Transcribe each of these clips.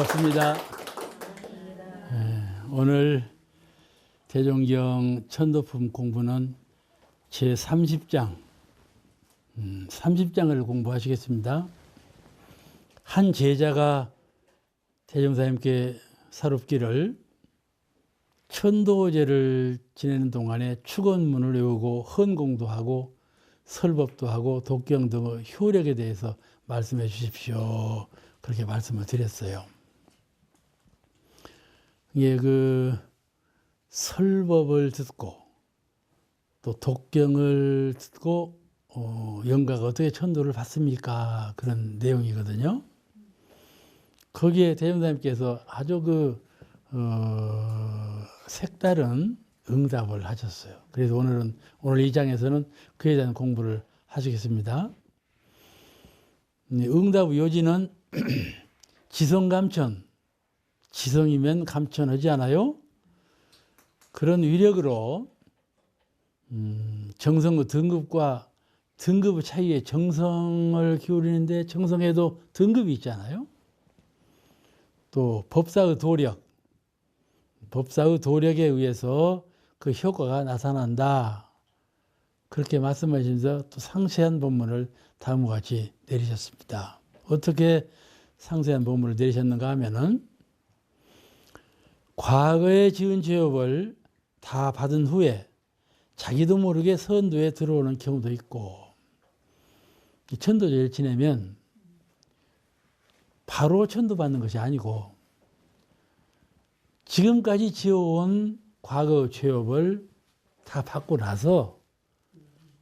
반갑습니다. 오늘 대종경 천도품 공부는 제30장, 30장을 공부하시겠습니다. 한 제자가 대종사님께 사롭기를 천도제를 지내는 동안에 축원문을 외우고 헌공도 하고 설법도 하고 독경 등의 효력에 대해서 말씀해 주십시오. 그렇게 말씀을 드렸어요. 이게 그 설법을 듣고 또 독경을 듣고 영가가 어떻게 천도를 받습니까? 그런 내용이거든요. 거기에 대종사님께서 아주 색다른 응답을 하셨어요. 그래서 오늘 이 장에서는 그에 대한 공부를 하시겠습니다. 응답 요지는 지성감천, 지성이면 감천하지 않아요? 그런 위력으로 정성의 등급과 등급의 차이에 정성을 기울이는데 정성에도 등급이 있잖아요. 또 법사의 도력에 의해서 그 효과가 나타난다. 그렇게 말씀하시면서 또 상세한 본문을 다음과 같이 내리셨습니다. 어떻게 상세한 본문을 내리셨는가 하면은 과거에 지은 죄업을 다 받은 후에 자기도 모르게 선도에 들어오는 경우도 있고, 천도제를 지내면 바로 천도받는 것이 아니고 지금까지 지어온 과거 죄업을 다 받고 나서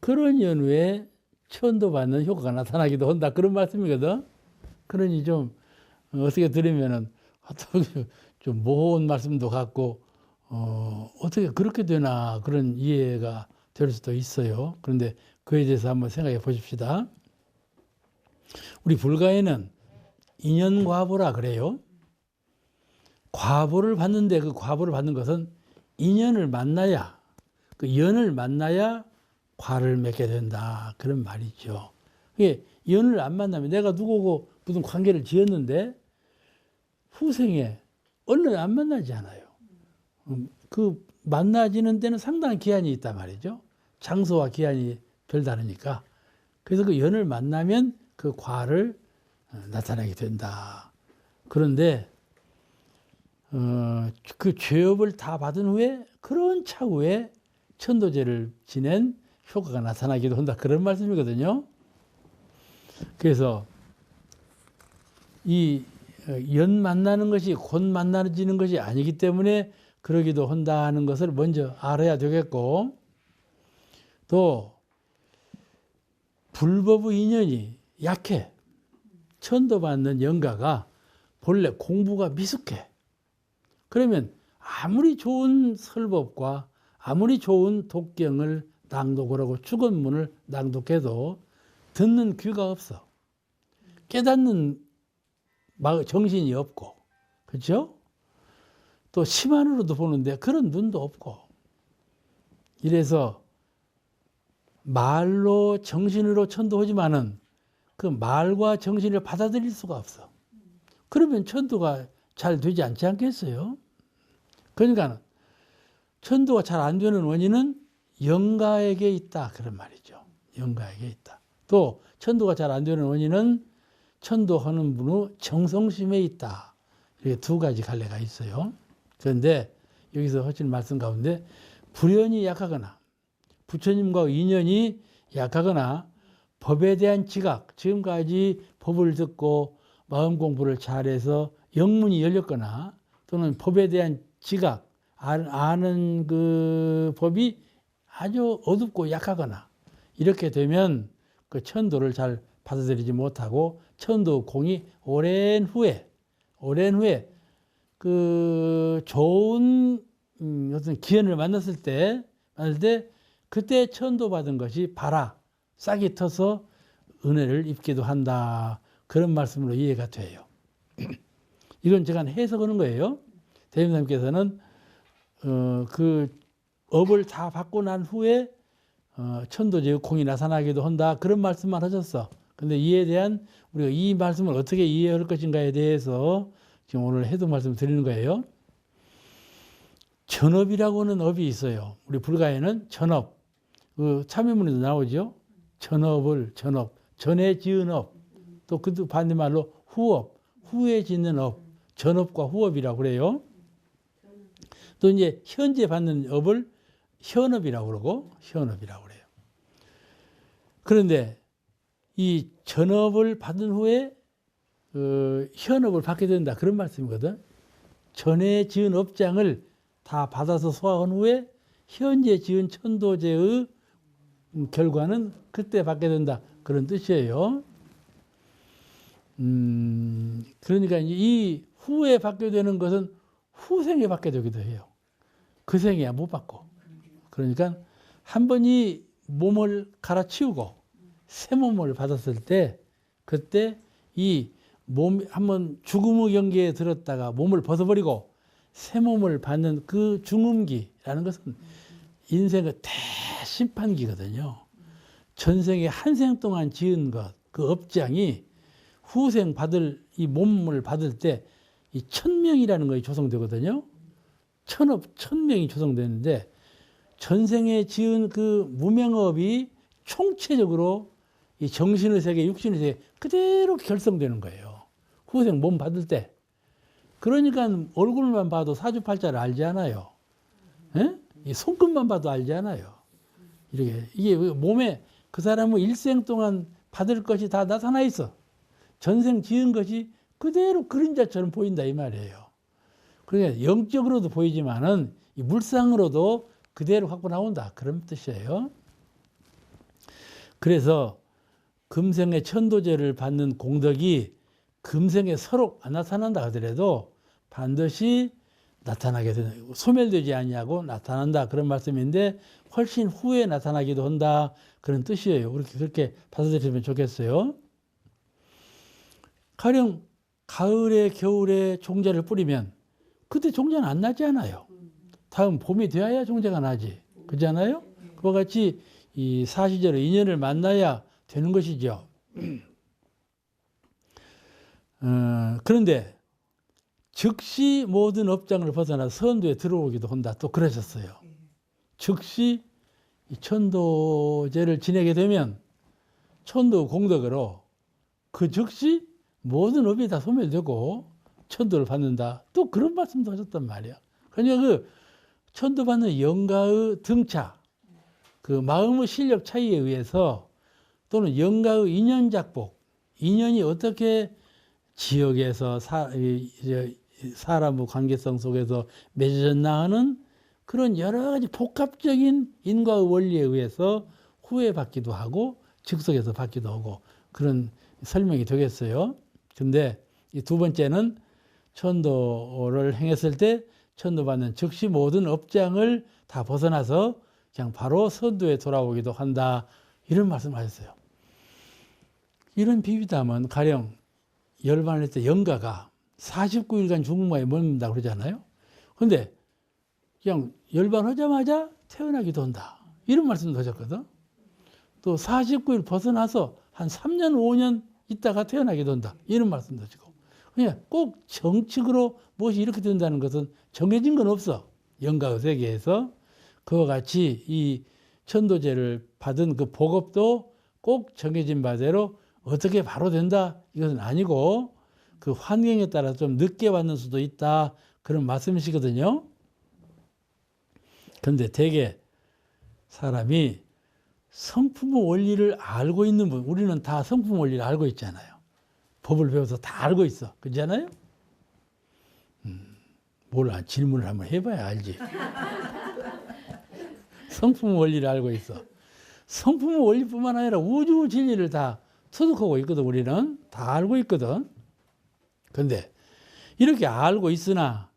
그런 연후에 천도받는 효과가 나타나기도 한다. 그런 말씀이거든. 그러니 좀 어떻게 들으면은 좀 모호한 말씀도 같고 어떻게 그렇게 되나 그런 이해가 될 수도 있어요. 그런데 그에 대해서 한번 생각해 보십시다. 우리 불가에는 인연과보라 그래요. 과보를 받는데 그 과보를 받는 것은 인연을 만나야, 그 연을 만나야 과를 맺게 된다. 그런 말이죠. 그게 연을 안 만나면 내가 누구고 무슨 관계를 지었는데 후생에 얼른 안 만나지 않아요. 그 만나지는 데는 상당한 기한이 있단 말이죠. 장소와 기한이 별다르니까. 그래서 그 연을 만나면 그 과를 나타나게 된다. 그런데 그 죄업을 다 받은 후에 그런 차후에 천도제를 지낸 효과가 나타나기도 한다. 그런 말씀이거든요. 그래서 이 연 만나는 것이 곧 만나지는 것이 아니기 때문에 그러기도 한다는 것을 먼저 알아야 되겠고, 또 불법의 인연이 약해. 천도받는 영가가 본래 공부가 미숙해. 그러면 아무리 좋은 설법과 아무리 좋은 독경을 낭독을 하고 축원문을 낭독해도 듣는 귀가 없어. 깨닫는 정신이 없고, 그렇죠? 또 심한으로도 보는데 그런 눈도 없고, 이래서 말로 정신으로 천도하지만은 그 말과 정신을 받아들일 수가 없어. 그러면 천도가 잘 되지 않지 않겠어요? 그러니까 천도가 잘 안 되는 원인은 영가에게 있다. 그런 말이죠. 영가에게 있다. 또 천도가 잘 안 되는 원인은 천도하는 분의 정성심에 있다. 이렇게 두 가지 갈래가 있어요. 그런데 여기서 하신 말씀 가운데 불연이 약하거나 부처님과 인연이 약하거나 법에 대한 지각, 지금까지 법을 듣고 마음 공부를 잘해서 영문이 열렸거나 또는 법에 대한 지각, 아는 그 법이 아주 어둡고 약하거나 이렇게 되면 그 천도를 잘 받아들이지 못하고 천도 공이 오랜 후에 그 좋은 어떤 기연을 만났을 때 그때 천도 받은 것이 싹이 터서 은혜를 입기도 한다. 그런 말씀으로 이해가 돼요. 이건 제가 해석하는 거예요. 대림사님께서는 그 업을 다 받고 난 후에 천도제의 공이 나타나기도 한다. 그런 말씀만 하셨어. 근데 이에 대한 우리가 이 말씀을 어떻게 이해할 것인가에 대해서 지금 오늘 해도 말씀 드리는 거예요. 전업이라고는 업이 있어요. 우리 불가에는 전업, 그 참여문에도 나오죠. 전업, 전에 지은 업, 또 그 반대말로 후업, 후에 짓는 업, 전업과 후업이라고 그래요. 또 이제 현재 받는 업을 현업이라고 그러고 현업이라고 그래요. 그런데 이 전업을 받은 후에 현업을 받게 된다 그런 말씀이거든. 전에 지은 업장을 다 받아서 소화한 후에 현재 지은 천도제의 결과는 그때 받게 된다 그런 뜻이에요. 그러니까 이 후에 받게 되는 것은 후생에 받게 되기도 해요. 그 생에야 못 받고. 그러니까 한 번 이 몸을 갈아치우고 새 몸을 받았을 때 그때 이 몸 한번 죽음의 경계에 들었다가 몸을 벗어버리고 새 몸을 받는 그 중음기라는 것은 인생의 대심판기거든요. 전생에 한 생 동안 지은 것, 그 업장이 후생 받을 이 몸을 받을 때 이 천명이라는 것이 조성되거든요. 천명이 조성되는데 전생에 지은 그 무명업이 총체적으로 이 정신의 세계, 육신의 세계 그대로 결성되는 거예요. 후생 몸 받을 때. 그러니까 얼굴만 봐도 사주팔자를 알지 않아요. 에? 이 손끝만 봐도 알지 않아요. 이렇게 이게 몸에 그 사람은 일생 동안 받을 것이 다 나타나 있어. 전생 지은 것이 그대로 그림자처럼 보인다 이 말이에요. 그러니까 영적으로도 보이지만은 이 물상으로도 그대로 갖고 나온다 그런 뜻이에요. 그래서 금생의 천도제를 받는 공덕이 금생에 서로 안 나타난다 하더라도 반드시 나타나게 되는, 소멸되지 아니하고 나타난다 그런 말씀인데 훨씬 후에 나타나기도 한다 그런 뜻이에요. 그렇게 받아들이면 좋겠어요. 가령 가을에 겨울에 종자를 뿌리면 그때 종자는 안 나지 않아요. 다음 봄이 되어야 종자가 나지. 그렇잖아요? 그와 같이 이 사시절의 인연을 만나야 되는 것이죠. 그런데 즉시 모든 업장을 벗어나 선도에 들어오기도 한다. 또 그러셨어요. 즉시 이 천도제를 지내게 되면 천도 공덕으로 그 즉시 모든 업이 다 소멸되고 천도를 받는다. 또 그런 말씀도 하셨단 말이야. 그러니까 그 천도 받는 영가의 등차, 그 마음의 실력 차이에 의해서 또는 영가의 인연 작복, 인연이 어떻게 지역에서 사람의 관계성 속에서 맺어졌나 하는 그런 여러 가지 복합적인 인과의 원리에 의해서 후에 받기도 하고 즉석에서 받기도 하고 그런 설명이 되겠어요. 근데 이 두 번째는 천도를 행했을 때 천도받는 즉시 모든 업장을 다 벗어나서 그냥 바로 선도에 돌아오기도 한다. 이런 말씀하셨어요. 이런 비유담은 가령 열반할 때 영가가 49일간 중국마에 머문다 그러잖아요. 근데 그냥 열반하자마자 태어나기도 한다. 이런 말씀도 하셨거든. 또 49일 벗어나서 한 3년, 5년 있다가 태어나기도 한다. 이런 말씀도 하시고. 그냥 꼭 정칙으로 무엇이 이렇게 된다는 것은 정해진 건 없어. 영가의 세계에서. 그와 같이 이 천도제를 받은 그 복업도 꼭 정해진 바대로 어떻게 바로 된다. 이것은 아니고 그 환경에 따라 좀 늦게 받는 수도 있다. 그런 말씀이시거든요. 그런데 대개 사람이 성품의 원리를 알고 있는 분, 우리는 다 성품 원리를 알고 있잖아요. 법을 배워서 다 알고 있어. 그렇잖아요? 몰라. 질문을 한번 해봐야 알지. 성품 원리를 알고 있어. 성품 원리뿐만 아니라 우주 진리를 다 터득하고 있거든. 우리는 다 알고 있거든. 그런데 이렇게 알고 있으나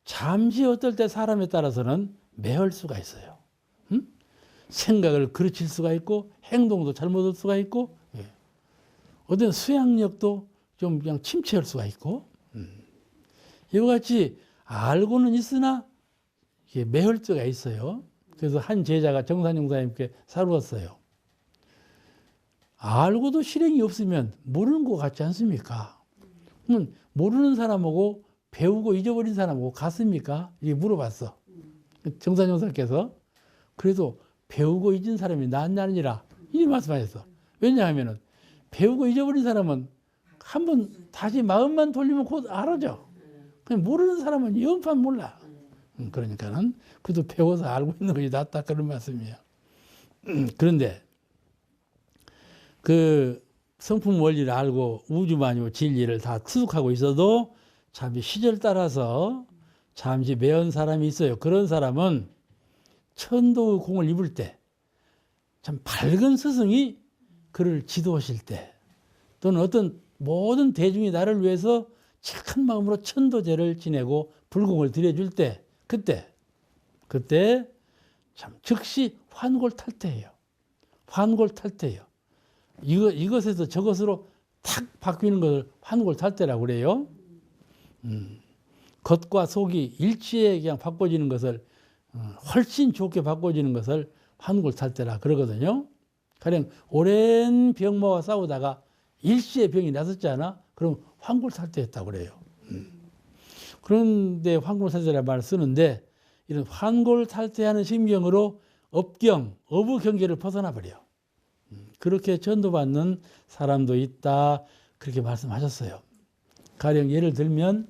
잠시 어떨 때 사람에 따라서는 매할 수가 있어요. 생각을 그르칠 수가 있고 행동도 잘못할 수가 있고 어떤 수양력도 좀 그냥 침체할 수가 있고 이와 같이 알고는 있으나 이게 매할 때가 있어요. 그래서 한 제자가 정산용사님께 사루었어요. 알고도 실행이 없으면 모르는 것 같지 않습니까? 모르는 사람하고 배우고 잊어버린 사람하고 같습니까? 이게 물어봤어. 정산용사께서. 그래도 배우고 잊은 사람이 낫냐니라 이 말씀하셨어. 왜냐하면은 배우고 잊어버린 사람은 한번 다시 마음만 돌리면 곧 알아져. 그냥 모르는 사람은 영판 몰라. 그러니까는 그래도 배워서 알고 있는 것이 낫다 그런 말씀이에요. 그런데 그 성품 원리를 알고 우주만유 진리를 다 투숙하고 있어도 잠시 시절 따라서 잠시 매연 사람이 있어요. 그런 사람은 천도의 공을 입을 때 참 밝은 스승이 그를 지도하실 때 또는 어떤 모든 대중이 나를 위해서 착한 마음으로 천도제를 지내고 불공을 드려줄 때 그때 참 즉시 환골탈태예요. 환골탈태예요. 이것에서 저것으로 탁 바뀌는 것을 환골탈태라고 그래요. 겉과 속이 일치에 그냥 바꿔지는 것을 훨씬 좋게 바꿔지는 것을 환골탈태라 그러거든요. 가령 오랜 병마와 싸우다가 일시에 병이 났었잖아. 그럼 환골탈태했다고 그래요. 그런데 환골탈태라는 말을 쓰는데 이런 환골탈태하는 심경으로 어부 경계를 벗어나 버려. 그렇게 전도받는 사람도 있다. 그렇게 말씀하셨어요. 가령 예를 들면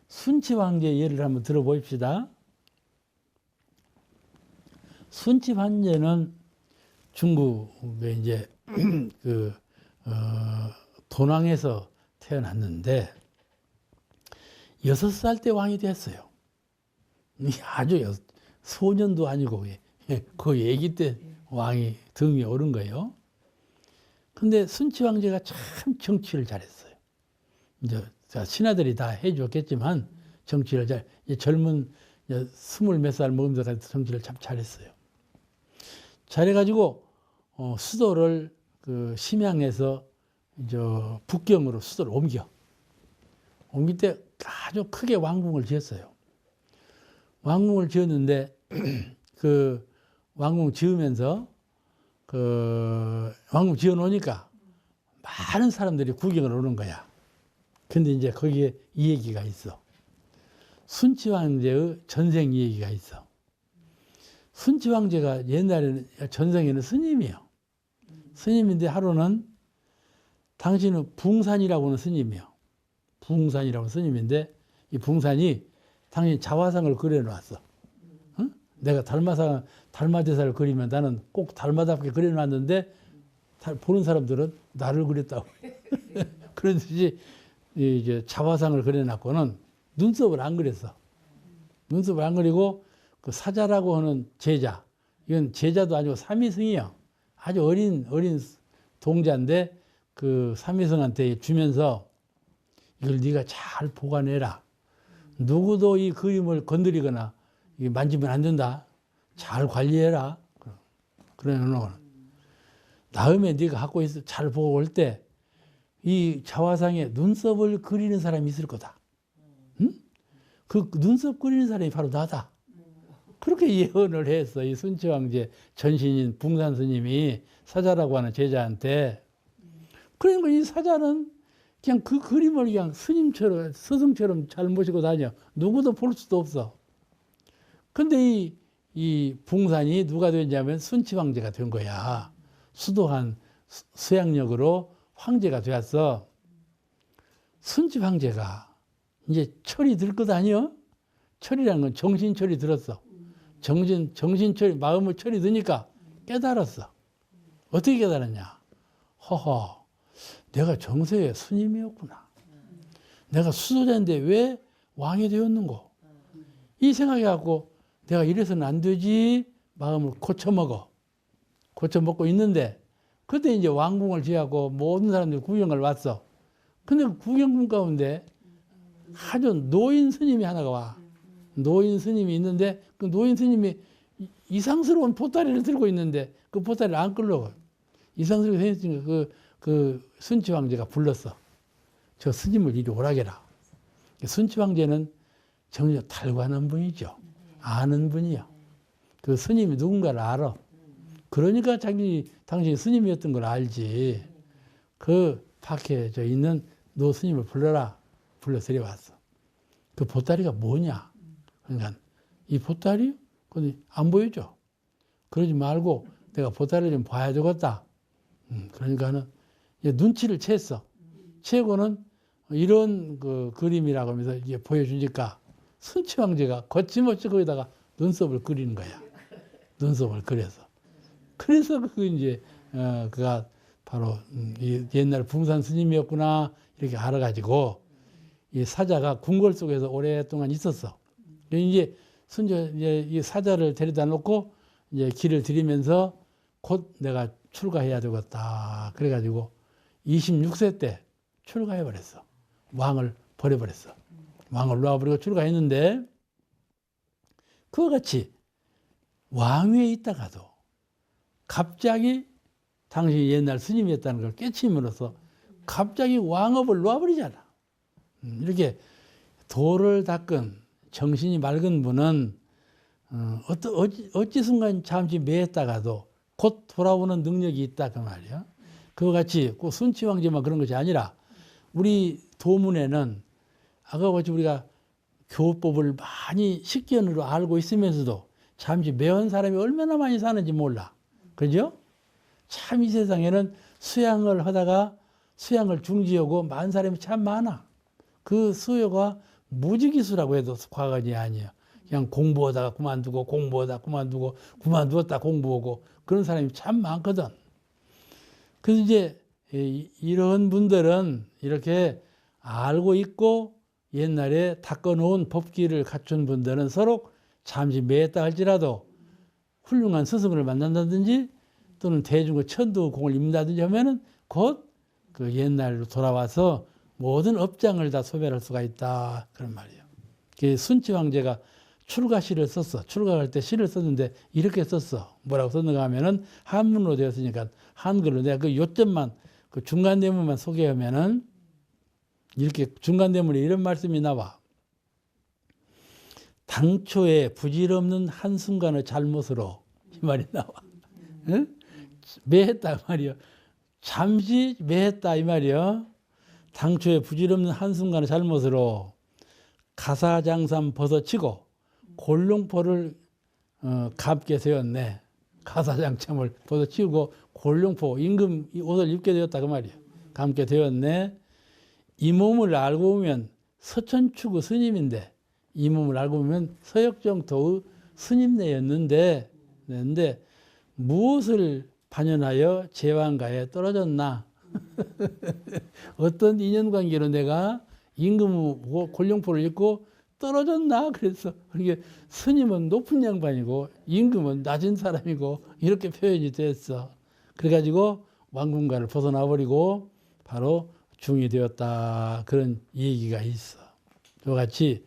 순치황제 예를 한번 들어보십시다. 순치황제는 중국의 이제 도낭에서 태어났는데 6살 때 왕이 됐어요. 아주 소년도 아니고 거의 아기 때 왕이 등에 오른 거예요. 근데 순치 황제가 참 정치를 잘했어요. 이제 신하들이 다 해줬겠지만 정치를 젊은 20몇 살 먹으면서 정치를 참 잘했어요. 잘해가지고 수도를 그 심양에서 이제 북경으로 수도를 옮길 때 아주 크게 왕궁을 지었어요. 왕궁을 지었는데 그 왕궁 지으면서 그 왕궁 지어 놓으니까 많은 사람들이 구경을 오는 거야. 근데 이제 거기에 이 얘기가 있어. 순치 황제의 전생 이 얘기가 있어. 순치 황제가 옛날에는 전생에는 스님이요. 스님인데 하루는 당신은 붕산이라고 하는 스님이요. 붕산이라고 스님인데 이 붕산이 당신 자화상을 그려놨어. 응? 내가 달마대사를 그리면 나는 꼭 달마답게 그려놨는데 보는 사람들은 나를 그렸다고. 그런 듯이 이제 자화상을 그려놨고는 눈썹을 안 그렸어. 눈썹을 안 그리고 그 사자라고 하는 제자, 이건 제자도 아니고 삼위승이요. 아주 어린 동자인데 그 삼위승한테 주면서 이걸 네가 잘 보관해라. 누구도 이 그림을 건드리거나 만지면 안 된다. 잘 관리해라. 그래 놓고 다음에 네가 갖고 있어 잘 보고 올 때 이 자화상에 눈썹을 그리는 사람이 있을 거다. 응? 그 눈썹 그리는 사람이 바로 나다. 그렇게 예언을 했어. 이 순치 황제 전신인 붕산 스님이 사자라고 하는 제자한테. 그러니까 이 사자는 그냥 그 그림을 그냥 스님처럼, 스승처럼 잘 모시고 다녀. 누구도 볼 수도 없어. 근데 이 붕산이 누가 됐냐면 순치 황제가 된 거야. 수도한 수양력으로 황제가 되었어. 순치 황제가 이제 철이 들 것 아니여? 철이라는 건 정신철이 들었어. 정신철이, 마음의 철이 드니까 깨달았어. 어떻게 깨달았냐? 허허, 내가 정세의 스님이었구나. 내가 수도자인데 왜 왕이 되었는고? 이 생각해갖고 내가 이래서는 안 되지. 마음을 고쳐먹고 있는데 그때 이제 왕궁을 지하고 모든 사람들이 구경을 왔어. 근데 그 구경꾼 가운데 아주 노인 스님이 하나가 와. 노인 스님이 있는데 그 노인 스님이 이상스러운 보따리를 들고 있는데 그 보따리를 안 끌려고. 이상스럽게 생겼으니까 그 순치 황제가 불렀어. 저 스님을 이리 오라게라. 순치 황제는 정말 달관한 분이죠. 아는 분이요. 그 스님이 누군가를 알아. 그러니까 당신이 스님이었던 걸 알지. 그 밖에 있는 노 스님을 불러라. 불러 데려왔어. 그 보따리가 뭐냐? 그러니까 이 보따리? 근데 안 보여줘. 그러지 말고 내가 보따리를 좀 봐야 되겠다. 그러니까는 눈치를 챘어. 채고는 이런 그 그림이라고 하면서 이제 보여주니까 순치 황제가 거침없이 거기다가 눈썹을 그리는 거야. 눈썹을 그려서. 그래서 그 이제 그가 바로 이 옛날 붕산 스님이었구나 이렇게 알아가지고 이 사자가 궁궐 속에서 오랫동안 있었어. 이제 순저 이제 이 사자를 데려다 놓고 이제 길을 들이면서 곧 내가 출가해야 되겠다. 그래가지고 26세 때 출가해 버렸어. 왕을 버려버렸어. 왕을 놓아버리고 출가했는데 그와 같이 왕위에 있다가도 갑자기 당시 옛날 스님이었다는 걸 깨침으로써 갑자기 왕업을 놓아버리잖아. 이렇게 도를 닦은 정신이 맑은 분은 어찌 순간 잠시 매했다가도 곧 돌아오는 능력이 있다 그 말이야. 그와 같이 꼭 순치 황제만 그런 것이 아니라 우리 도문에는 아까 같이 우리가 교법을 많이 식견으로 알고 있으면서도 잠시 매한 사람이 얼마나 많이 사는지 몰라. 그죠? 참 이 세상에는 수양을 하다가 수양을 중지하고 만 사람이 참 많아. 그 수요가 무지기수라고 해도 과언이 아니야. 그냥 공부하다가 그만두고 공부하다가 그만두고 그만두었다 공부하고 그런 사람이 참 많거든. 그래서 이제 이런 분들은 이렇게 알고 있고 옛날에 닦아놓은 법기를 갖춘 분들은 서로 잠시 매했다 할지라도 훌륭한 스승을 만난다든지 또는 대중의 천도공을 입는다든지 하면은 곧 그 옛날로 돌아와서 모든 업장을 다 소멸할 수가 있다. 그런 말이에요. 그 순치 황제가 출가시를 썼어. 출가할 때 시를 썼는데 이렇게 썼어. 뭐라고 썼는가 하면은 한문으로 되었으니까 한글로 내가 그 요점만 그 중간 대문만 소개하면은 이렇게 중간 대문에 이런 말씀이 나와. 당초에 부질없는 한순간의 잘못으로 이 말이 나와. 응? 매했다 말이요. 잠시 매했다 이 말이요. 당초에 부질없는 한순간의 잘못으로 가사장삼 벗어치고 골룡포를 갚게 되었네. 가사장참을 벗어치우고 골룡포 임금 옷을 입게 되었다 그 말이에요. 감게 되었네. 이 몸을 알고 보면 서천추구 스님인데 이 몸을 알고 보면 서역정토의 스님네였는데 무엇을 반연하여 제왕가에 떨어졌나? 어떤 인연관계로 내가 임금하고 골룡포를 입고 떨어졌나? 그래서 이게 스님은 높은 양반이고 임금은 낮은 사람이고 이렇게 표현이 됐어. 그래가지고 왕궁가를 벗어나 버리고 바로 중이 되었다. 그런 얘기가 있어. 그와 같이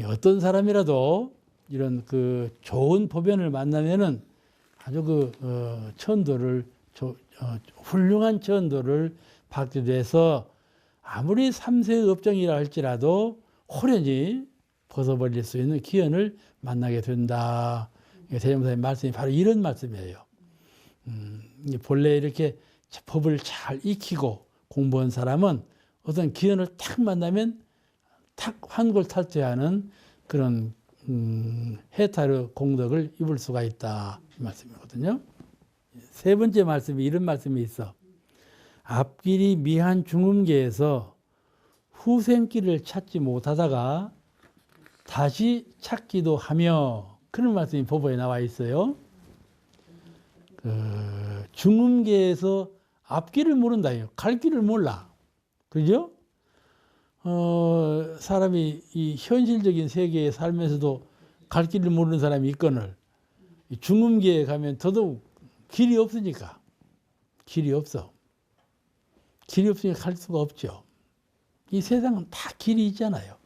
어떤 사람이라도 이런 그 좋은 법연을 만나면은 아주 그 천도를 훌륭한 천도를 받게 돼서 아무리 삼세의 업정이라 할지라도 호련히 벗어버릴 수 있는 기연을 만나게 된다. 대종사의 말씀이 바로 이런 말씀이에요. 본래 이렇게 법을 잘 익히고 공부한 사람은 어떤 기연을 탁 만나면 탁 환골탈퇴하는 그런 해탈의 공덕을 입을 수가 있다 이 말씀이거든요. 세 번째 말씀이 이런 말씀이 있어. 앞길이 미한 중음계에서 후생길을 찾지 못하다가 다시 찾기도 하며 그런 말씀이 법어에 나와 있어요. 중음계에서 앞길을 모른다요. 갈 길을 몰라. 그죠? 사람이 이 현실적인 세계에 살면서도 갈 길을 모르는 사람이 있거늘 중음계에 가면 더더욱 길이 없으니까 길이 없어. 길이 없으니까 갈 수가 없죠. 이 세상은 다 길이 있잖아요.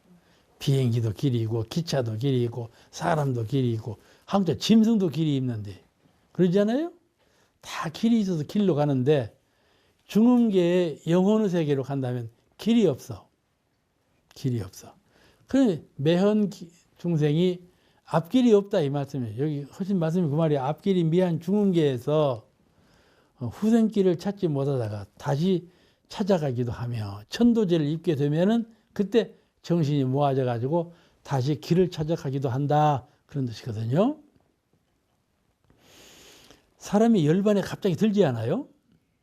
비행기도 길이 있고 기차도 길이 있고 사람도 길이 있고 한국자 짐승도 길이 있는데 그러잖아요. 다 길이 있어서 길로 가는데 중음계의 영혼의 세계로 간다면 길이 없어. 길이 없어. 그래 매헌 중생이 앞길이 없다 이 말씀이에요. 여기 하신 말씀이 그 말이에요. 앞길이 미한 중음계에서 후생길을 찾지 못하다가 다시 찾아가기도 하며 천도제를 입게 되면은 그때 정신이 모아져 가지고 다시 길을 찾아가기도 한다. 그런 뜻이거든요. 사람이 열반에 갑자기 들지 않아요?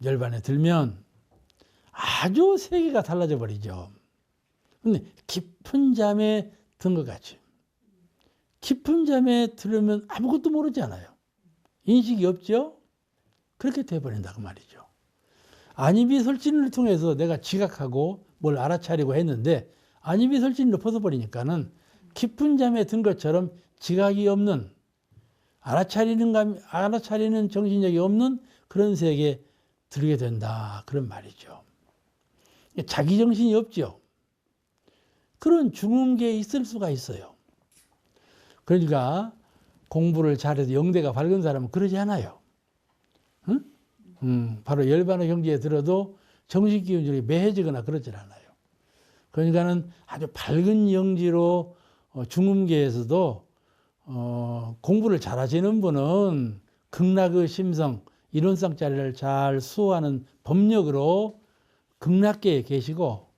열반에 들면 아주 세계가 달라져 버리죠. 근데 깊은 잠에 든 것 같이. 깊은 잠에 들으면 아무것도 모르지 않아요. 인식이 없죠? 그렇게 돼버린다 그 말이죠. 안입이 설진을 통해서 내가 지각하고 뭘 알아차리고 했는데 안입이 설진을 벗어버리니까는 깊은 잠에 든 것처럼 지각이 없는 알아차리는 정신력이 없는 그런 세계에 들게 된다. 그런 말이죠. 자기 정신이 없죠. 그런 중음계에 있을 수가 있어요. 그러니까 공부를 잘해서 영대가 밝은 사람은 그러지 않아요. 응? 바로 열반의 경지에 들어도 정신기운들이 매해지거나 그러질 않아요. 그러니까는 아주 밝은 영지로 중음계에서도 공부를 잘하시는 분은 극락의 심성, 이론상 자리를 잘 수호하는 법력으로 극락계에 계시고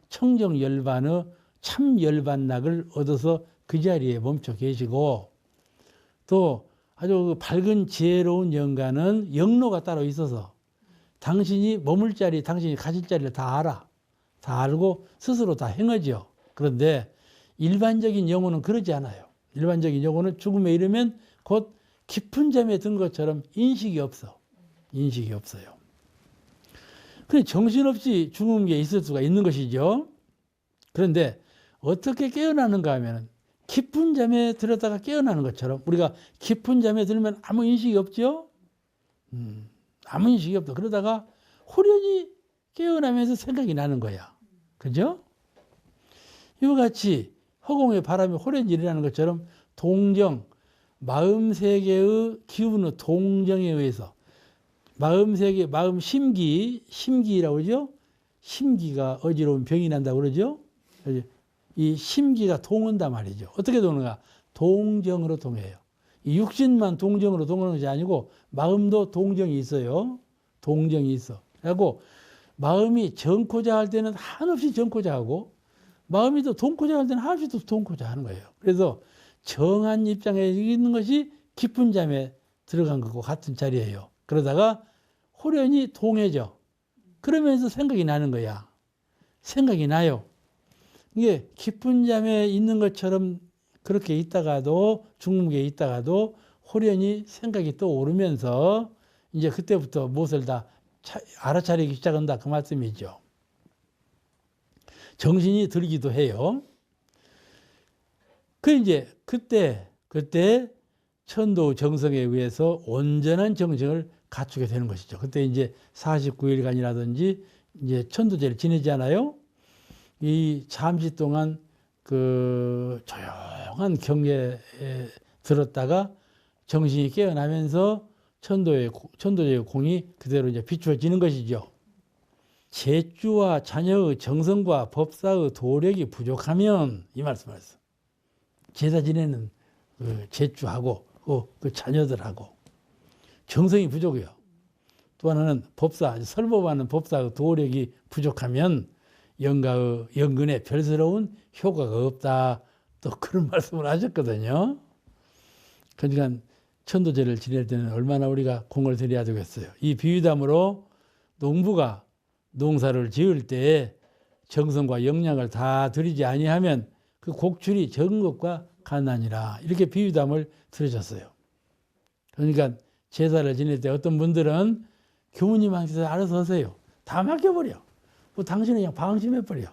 청정열반의 참열반락을 얻어서 그 자리에 멈춰 계시고 또 아주 밝은 지혜로운 영가는 영로가 따로 있어서 당신이 머물 자리, 당신이 가실 자리를 다 알아. 다 알고 스스로 다 행하죠. 그런데 일반적인 영혼은 그러지 않아요. 일반적인 영혼은 죽음에 이르면 곧 깊은 잠에 든 것처럼 인식이 없어. 인식이 없어요. 그래 정신없이 중음계에 있을 수가 있는 것이죠. 그런데 어떻게 깨어나는가 하면 깊은 잠에 들었다가 깨어나는 것처럼 우리가 깊은 잠에 들면 아무 인식이 없죠. 아무 인식이 없다. 그러다가 호련히 깨어나면서 생각이 나는 거야. 그죠? 이와 같이 허공의 바람이 호련히 일어나는 것처럼 동정, 마음세계의 기운의 동정에 의해서 마음세계, 마음 심기라고 그러죠? 심기가 어지러운 병이 난다고 그러죠? 이 심기가 동한단 말이죠. 어떻게 도는가? 동정으로 동해요. 이 육신만 동정으로 동하는 것이 아니고 마음도 동정이 있어요. 동정이 있어. 그리고 마음이 정코자 할 때는 한없이 정코자 하고 마음이 또 동코자 할 때는 한없이 또 동코자 하는 거예요. 그래서 정한 입장에 있는 것이 깊은 잠에 들어간 것과 같은 자리예요. 그러다가 호련히 동해져. 그러면서 생각이 나는 거야. 생각이 나요. 이게 깊은 잠에 있는 것처럼 그렇게 있다가도 중음계에 있다가도 호련히 생각이 또 오르면서 이제 그때부터 무엇을 다 알아차리기 시작한다 그 말씀이죠. 정신이 들기도 해요. 그 이제 그때 천도 정성에 의해서 온전한 정성을 갖추게 되는 것이죠. 그때 이제 49일간이라든지 이제 천도제를 지내잖아요. 이 잠시 동안 그 조용한 경계에 들었다가 정신이 깨어나면서 천도제의 공이 그대로 이제 비추어지는 것이죠. 제주와 자녀의 정성과 법사의 도력이 부족하면 이 말씀하셨어. 제사 지내는 그 제주하고 그 자녀들하고 정성이 부족해요. 또 하나는 법사, 설법하는 법사의 도력이 부족하면 영가의 영근에 별스러운 효과가 없다. 또 그런 말씀을 하셨거든요. 그러니까 천도제를 지낼 때는 얼마나 우리가 공을 들여야 되겠어요. 이 비유담으로 농부가 농사를 지을 때 정성과 영양을 다 들이지 아니하면 그 곡출이 적은 것과 같나니라. 이렇게 비유담을 들으셨어요. 그러니까 제사를 지낼 때 어떤 분들은 교무님한테 알아서 하세요. 다 맡겨버려. 뭐 당신은 그냥 방심해버려.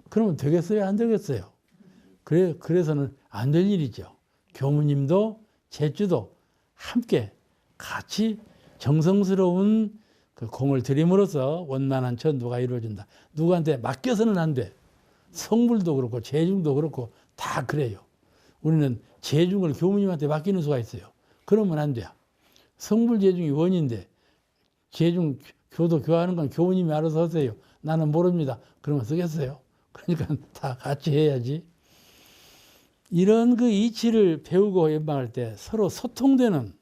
그러면 되겠어요? 안 되겠어요? 그래서는 안 될 일이죠. 교무님도 제주도 함께 같이 정성스러운 그 공을 들임으로써 원만한 천도가 이루어진다. 누구한테 맡겨서는 안 돼. 성불도 그렇고 재중도 그렇고 다 그래요. 우리는 재중을 교무님한테 맡기는 수가 있어요. 그러면 안 돼요. 성불 재중이 원인데 재중 교도 교하는 건 교무님이 알아서 하세요. 나는 모릅니다. 그러면 쓰겠어요. 그러니까 다 같이 해야지. 이런 그 이치를 배우고 연방할 때 서로 소통되는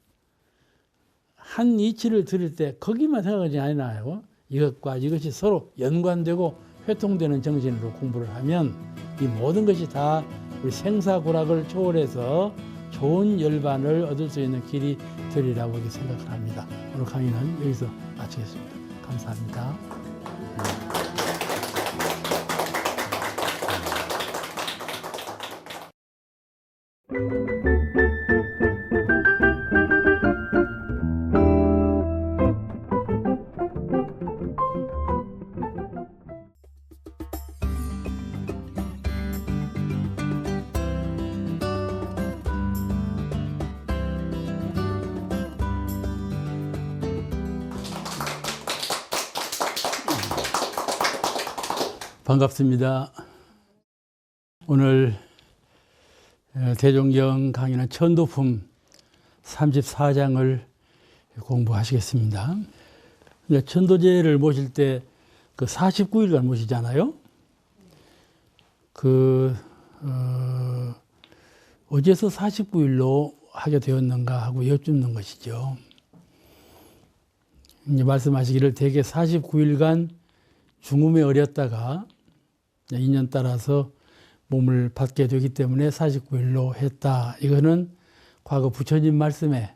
한 이치를 들을 때 거기만 생각하지 않아요. 이것과 이것이 서로 연관되고 회통되는 정신으로 공부를 하면 이 모든 것이 다 우리 생사고락을 초월해서 좋은 열반을 얻을 수 있는 길이 되리라고 이렇게 생각을 합니다. 오늘 강의는 여기서 마치겠습니다. 감사합니다. 반갑습니다. 오늘 대종경 강의는 천도품 34장을 공부하시겠습니다. 천도제를 모실 때 그 49일간 모시잖아요. 어째서 49일로 하게 되었는가 하고 여쭙는 것이죠. 이제 말씀하시기를 대개 49일간 중음에 어렸다가 인연 따라서 몸을 받게 되기 때문에 49일로 했다. 이거는 과거 부처님 말씀에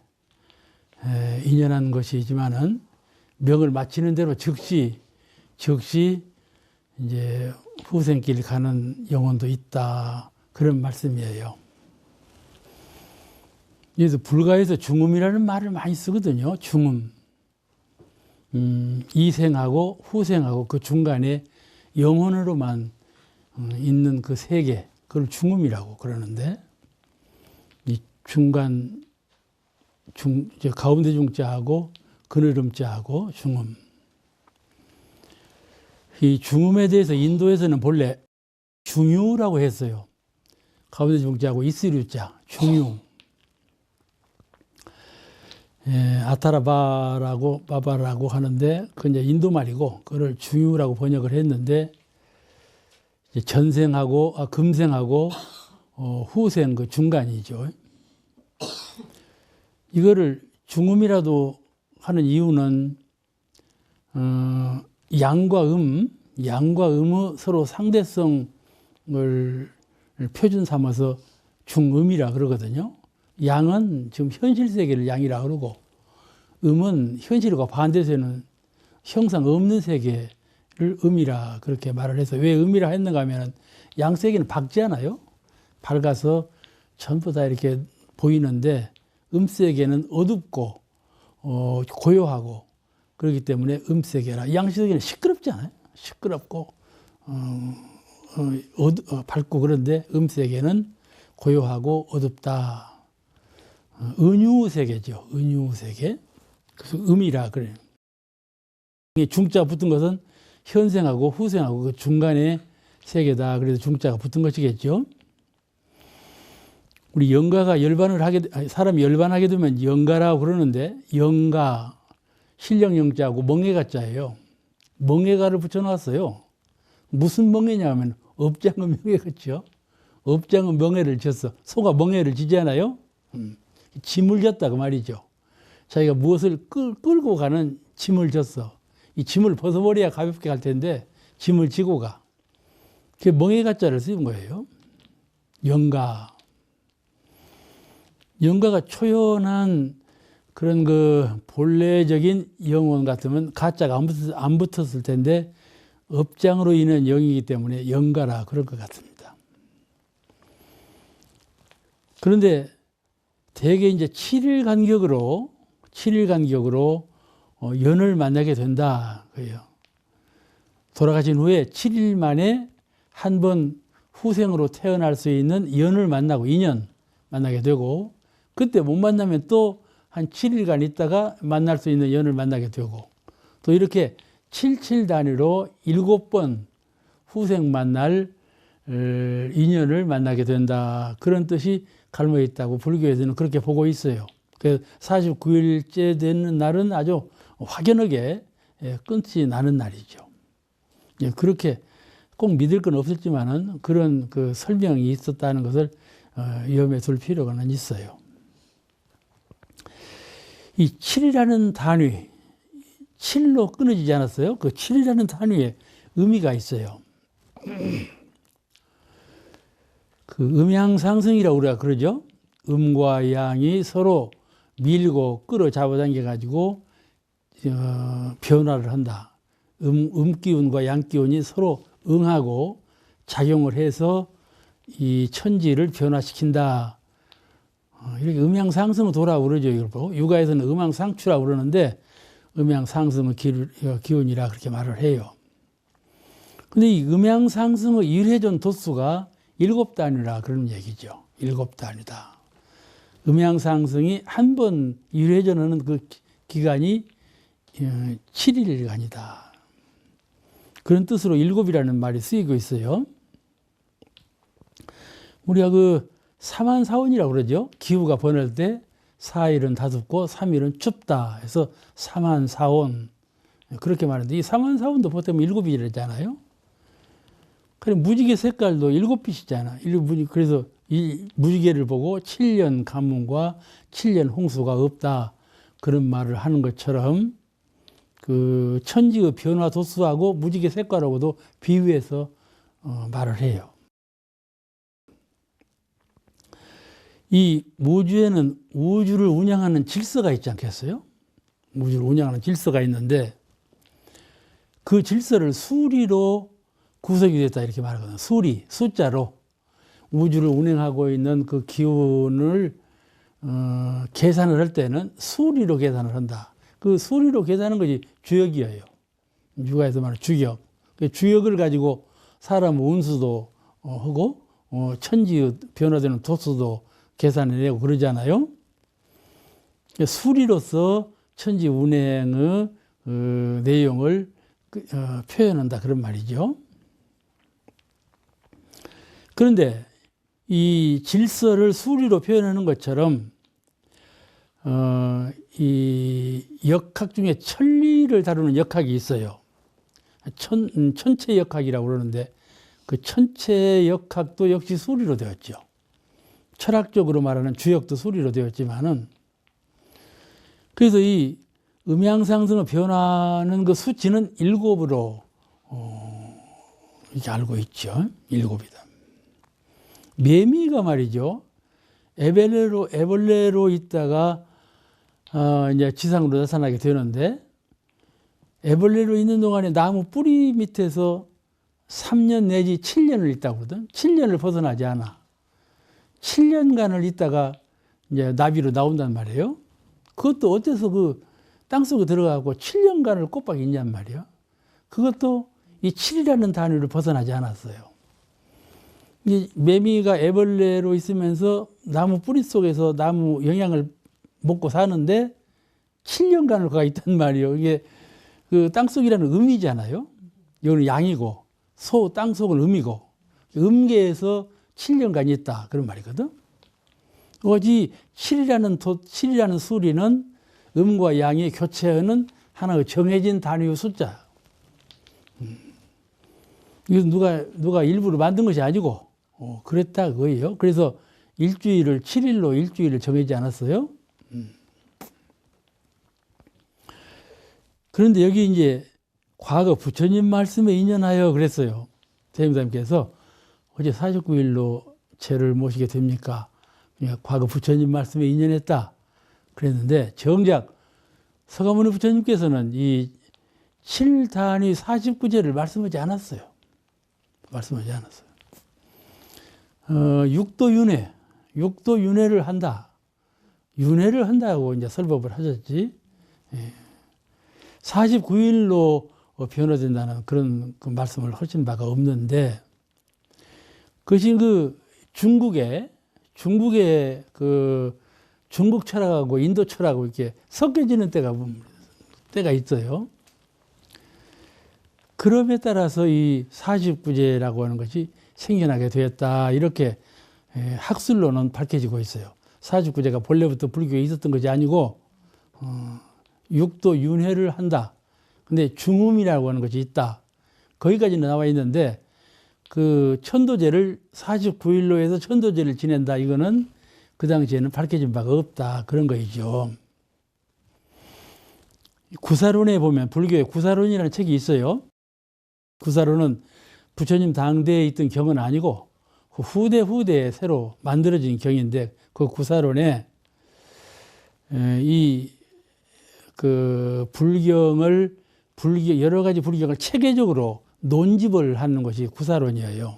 인연한 것이지만은 명을 마치는 대로 즉시 이제 후생길 가는 영혼도 있다. 그런 말씀이에요. 그래서 불가에서 중음이라는 말을 많이 쓰거든요. 중음. 이생하고 후생하고 그 중간에 영혼으로만 있는 그 세계, 그걸 중음이라고 그러는데, 이 중간, 가운데 중자하고 그늘음자하고 중음. 이 중음에 대해서 인도에서는 본래 중유라고 했어요. 가운데 중자하고 이스류자, 중유. 바바라고 하는데, 그건 이제 인도 말이고, 그걸 중유라고 번역을 했는데, 전생하고, 금생하고, 후생 그 중간이죠. 이거를 중음이라도 하는 이유는, 양과 음의 서로 상대성을 표준 삼아서 중음이라 그러거든요. 양은 지금 현실 세계를 양이라 그러고, 음은 현실과 반대되는 형상 없는 세계를 음이라 그렇게 말을 해서, 왜 음이라 했는가 하면 양 세계는 밝잖아요. 밝아서 전부 다 이렇게 보이는데, 음 세계는 어둡고 고요하고 그렇기 때문에 음 세계라. 양 세계는 시끄럽잖아요. 시끄럽고 밝고, 그런데 음 세계는 고요하고 어둡다. 은유 세계죠. 은유 세계. 그래서 음이라 그래요. 중자가 붙은 것은 현생하고 후생하고 그 중간의 세계다. 그래서 중자가 붙은 것이겠죠. 우리 영가가 사람이 열반하게 되면 영가라고 그러는데, 영가, 신령 영자하고 멍해가자예요. 멍해가를 붙여놨어요. 무슨 멍해냐 하면 업장은 명해겠죠. 업장은 명해를 졌어. 소가 멍해를 지잖아요. 짐을 졌다 그 말이죠. 자기가 무엇을 끌고 가는 짐을 졌어. 이 짐을 벗어버려야 가볍게 갈 텐데 짐을 지고 가. 그게 멍해가자를 쓰는 거예요. 영가가 초연한 그런 그 본래적인 영혼 같으면 가자가 안 붙었을 텐데, 업장으로 인한 영이기 때문에 영가라 그럴 것 같습니다. 그런데 대개 이제 7일 간격으로 연을 만나게 된다. 그래요. 돌아가신 후에 7일 만에 한 번 후생으로 태어날 수 있는 연을 만나고, 인연 만나게 되고, 그때 못 만나면 또 한 7일간 있다가 만날 수 있는 연을 만나게 되고, 또 이렇게 77 단위로 7번 후생 만날 인연을 만나게 된다. 그런 뜻이 갈무에 있다고 불교에서는 그렇게 보고 있어요. 그래서 49일째 되는 날은 아주 확연하게 끝이 나는 날이죠. 그렇게 꼭 믿을 건 없었지만은 그런 그 설명이 있었다는 것을 염두에 둘 필요가 있어요. 이 7이라는 단위, 7로 끊어지지 않았어요? 그 7이라는 단위에 의미가 있어요. 그 음양상승이라고 우리가 그러죠. 음과 양이 서로 밀고 끌어잡아당겨 가지고 변화를 한다. 음기운과 양기운이 서로 응하고 작용을 해서 이 천지를 변화시킨다. 이렇게 음양상승을 도라고 그러죠. 이걸 보고. 육아에서는 음양상추라고 그러는데 음양상승의 기운이라 그렇게 말을 해요. 근데 이 음양상승의 일회전 도수가 7단위라 그런 얘기죠. 7단위다. 음양상승이 한 번 일회전하는 그 기간이 7일간이다. 그런 뜻으로 7이라는 말이 쓰이고 있어요. 우리가 그 사만사온이라고 그러죠. 기후가 변할 때 4일은 다둡고 3일은 춥다 해서 사만사온 그렇게 말하는데 이 사만사온도 보통 7이잖아요. 그래 무지개 색깔도 7빛이잖아. 그래서 이 무지개를 보고 7년 가뭄과 7년 홍수가 없다. 그런 말을 하는 것처럼 그 천지의 변화 도수하고 무지개 색깔하고도 비유해서 말을 해요. 이 우주에는 우주를 운영하는 질서가 있지 않겠어요? 우주를 운영하는 질서가 있는데 그 질서를 수리로 구성이 됐다 이렇게 말하거든요. 수리, 숫자로 우주를 운행하고 있는 그 기운을 계산을 할 때는 수리로 계산을 한다. 그 수리로 계산하는 것이 주역이에요. 육아에서 말하는 주역. 그 주역을 가지고 사람 운수도 하고 천지의 변화되는 도수도 계산해내고 그러잖아요. 수리로서 천지 운행의 내용을 표현한다 그런 말이죠. 그런데 이 질서를 수리로 표현하는 것처럼 이 역학 중에 천리를 다루는 역학이 있어요. 천체 역학이라고 그러는데 그 천체 역학도 역시 수리로 되었죠. 철학적으로 말하는 주역도 수리로 되었지만은 그래서 이 음양상승의 변화는 그 수치는 7으로 이렇게 알고 있죠. 7이다. 매미가 말이죠. 애벌레로 있다가 이제 지상으로 나타나게 되는데 애벌레로 있는 동안에 나무 뿌리 밑에서 3년 내지 7년을 있다고 그러거든. 7년을 벗어나지 않아. 7년간을 있다가 이제 나비로 나온단 말이에요. 그것도 어째서 그 땅속에 들어가고 7년간을 꼬박 있냔 말이에요. 그것도 이 7이라는 단위를 벗어나지 않았어요. 이 매미가 애벌레로 있으면서 나무 뿌리 속에서 나무 영양을 먹고 사는데 7년간을 가 있단 말이에요. 이게 그 땅속이라는 음이잖아요. 이거는 양이고 땅속은 음이고 음계에서 7년간 있다 그런 말이거든. 오직 7이라는 수리는 음과 양이 교체하는 하나의 정해진 단위의 숫자. 이건 누가 일부러 만든 것이 아니고 그랬다 그거예요. 그래서 7일로 일주일을 정하지 않았어요. 그런데 여기 이제 과거 부처님 말씀에 인연하여 그랬어요. 대임사님께서 어제 49일로 제를 모시게 됩니까? 과거 부처님 말씀에 인연했다 그랬는데 정작 서가모니 부처님께서는 이 7단위 49제를 말씀하지 않았어요. 육도윤회를 한다. 윤회를 한다고 이제 설법을 하셨지. 49일로 변화된다는 그런 그 말씀을 하신 바가 없는데, 그것이 그 중국의 그 중국 철학하고 인도 철학하고 이렇게 섞여지는 때가 있어요. 그럼에 따라서 이 49제라고 하는 것이 생겨나게 되었다. 이렇게 학술로는 밝혀지고 있어요. 49제가 본래부터 불교에 있었던 것이 아니고 육도 윤회를 한다. 근데 중음이라고 하는 것이 있다. 거기까지는 나와 있는데 그 천도제를 49일로 해서 천도제를 지낸다. 이거는 그 당시에는 밝혀진 바가 없다. 그런 거이죠. 구사론에 보면 불교의 구사론이라는 책이 있어요. 구사로는 부처님 당대에 있던 경은 아니고 후대에 새로 만들어진 경인데 그 구사론에 여러 가지 불경을 체계적으로 논집을 하는 것이 구사론이에요.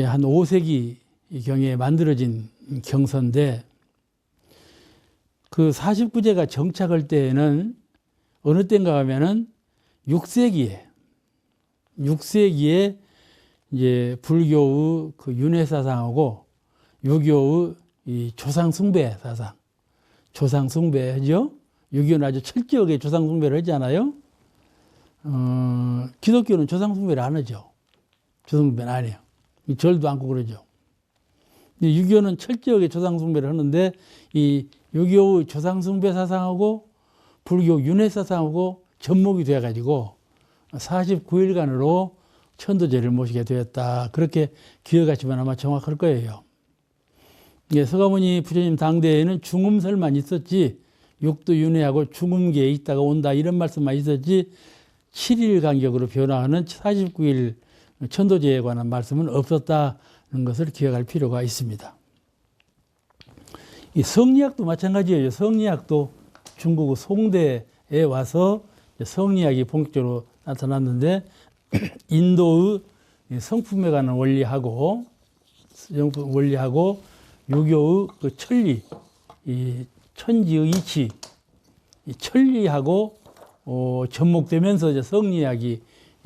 한 5세기 경에 만들어진 경서인데 그 49제가 정착할 때에는 어느 때인가 하면은 6세기에 이제 불교의 그 윤회 사상하고 유교의 이 조상 숭배 사상, 조상 숭배죠. 유교는 아주 철저하게 조상 숭배를 하잖아요. 기독교는 조상 숭배를 안 하죠. 조상 숭배는 안 해요. 절도 않고 그러죠. 유교는 철저하게 조상 숭배를 하는데 이 유교의 조상 숭배 사상하고 불교 윤회 사상하고 접목이 되어가지고 49일간으로 천도제를 모시게 되었다. 그렇게 기억하시면 아마 정확할 거예요. 서가모니 부처님 당대에는 중음설만 있었지 육도 윤회하고 중음계에 있다가 온다 이런 말씀만 있었지 7일 간격으로 변화하는 49일 천도제에 관한 말씀은 없었다는 것을 기억할 필요가 있습니다. 이 성리학도 마찬가지예요. 성리학도 중국 송대에 와서 성리학이 본격적으로 나타났는데 인도의 성품에 관한 원리하고 유교의 그 천리, 이 천지의 이치, 이 천리하고 접목되면서 이제 성리학이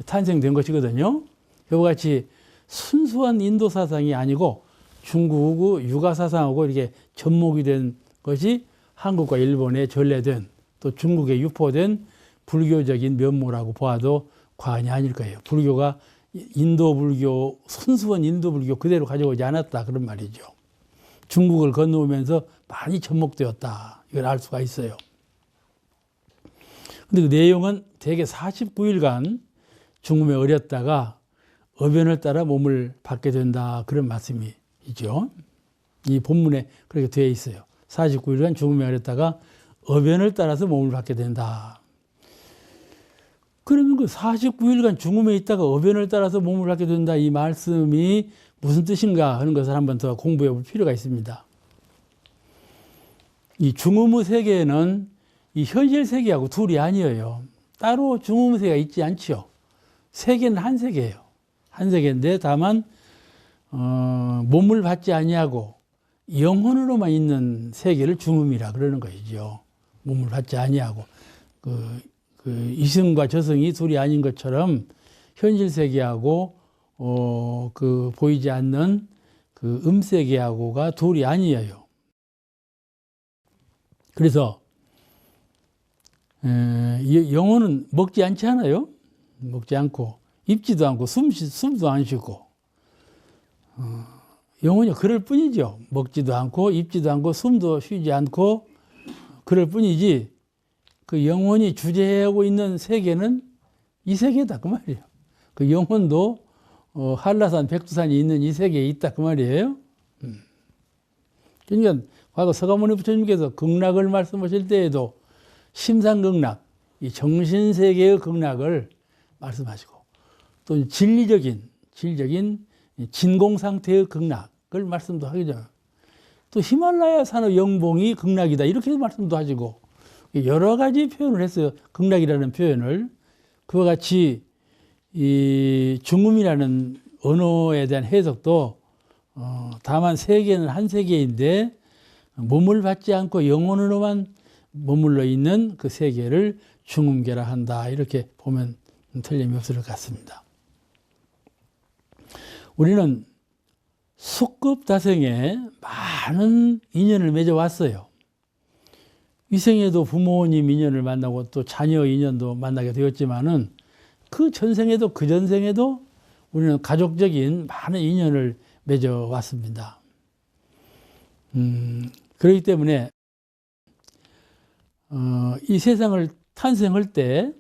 탄생된 것이거든요. 이와 같이 순수한 인도 사상이 아니고 중국의 유가 사상하고 이렇게 접목이 된 것이 한국과 일본에 전래된 또 중국에 유포된 불교적인 면모라고 보아도 과언이 아닐 거예요. 불교가 인도 불교, 순수한 인도 불교 그대로 가져오지 않았다 그런 말이죠. 중국을 건너오면서 많이 접목되었다. 이걸 알 수가 있어요. 근데 그 내용은 대개 49일간 중음에 어렸다가 어변을 따라 몸을 받게 된다. 그런 말씀이죠. 이 본문에 그렇게 되어 있어요. 49일간 중음에 어렸다가 어변을 따라서 몸을 받게 된다. 그러면 그 49일간 중음에 있다가 어변을 따라서 몸을 받게 된다. 이 말씀이 무슨 뜻인가 하는 것을 한번 더 공부해 볼 필요가 있습니다. 이 중음의 세계는 이 현실 세계하고 둘이 아니에요. 따로 중음의 세계가 있지 않지요. 세계는 한 세계예요. 한 세계인데 다만 몸을 받지 아니하고 영혼으로만 있는 세계를 중음이라 그러는 것이죠. 몸을 받지 아니하고 그 이승과 저승이 둘이 아닌 것처럼 현실 세계하고 보이지 않는 그 음세계하고가 둘이 아니에요. 그래서 영혼은 먹지 않지 않아요? 먹지 않고 입지도 않고 숨도 안 쉬고 영혼이 그럴 뿐이죠. 먹지도 않고 입지도 않고 숨도 쉬지 않고 그럴 뿐이지 그 영혼이 주재하고 있는 세계는 이 세계다 그 말이에요. 그 영혼도 한라산, 백두산이 있는 이 세계에 있다 그 말이에요. 그러니까 과거 서가모니 부처님께서 극락을 말씀하실 때에도 심상극락, 이 정신세계의 극락을 말씀하시고 또 진리적인 진공상태의 극락을 말씀도 하죠. 또 히말라야 산의 영봉이 극락이다 이렇게 말씀도 하시고 여러 가지 표현을 했어요. 극락이라는 표현을. 그와 같이 이 중음이라는 언어에 대한 해석도 다만 세계는 한 세계인데 몸을 받지 않고 영혼으로만 머물러 있는 그 세계를 중음계라 한다. 이렇게 보면 틀림이 없을 것 같습니다. 우리는 숙급다생에 많은 인연을 맺어왔어요. 이 생에도 부모님 인연을 만나고 또 자녀 인연도 만나게 되었지만은 그 전생에도 그 전생에도 우리는 가족적인 많은 인연을 맺어왔습니다. 그렇기 때문에 이 세상을 탄생할 때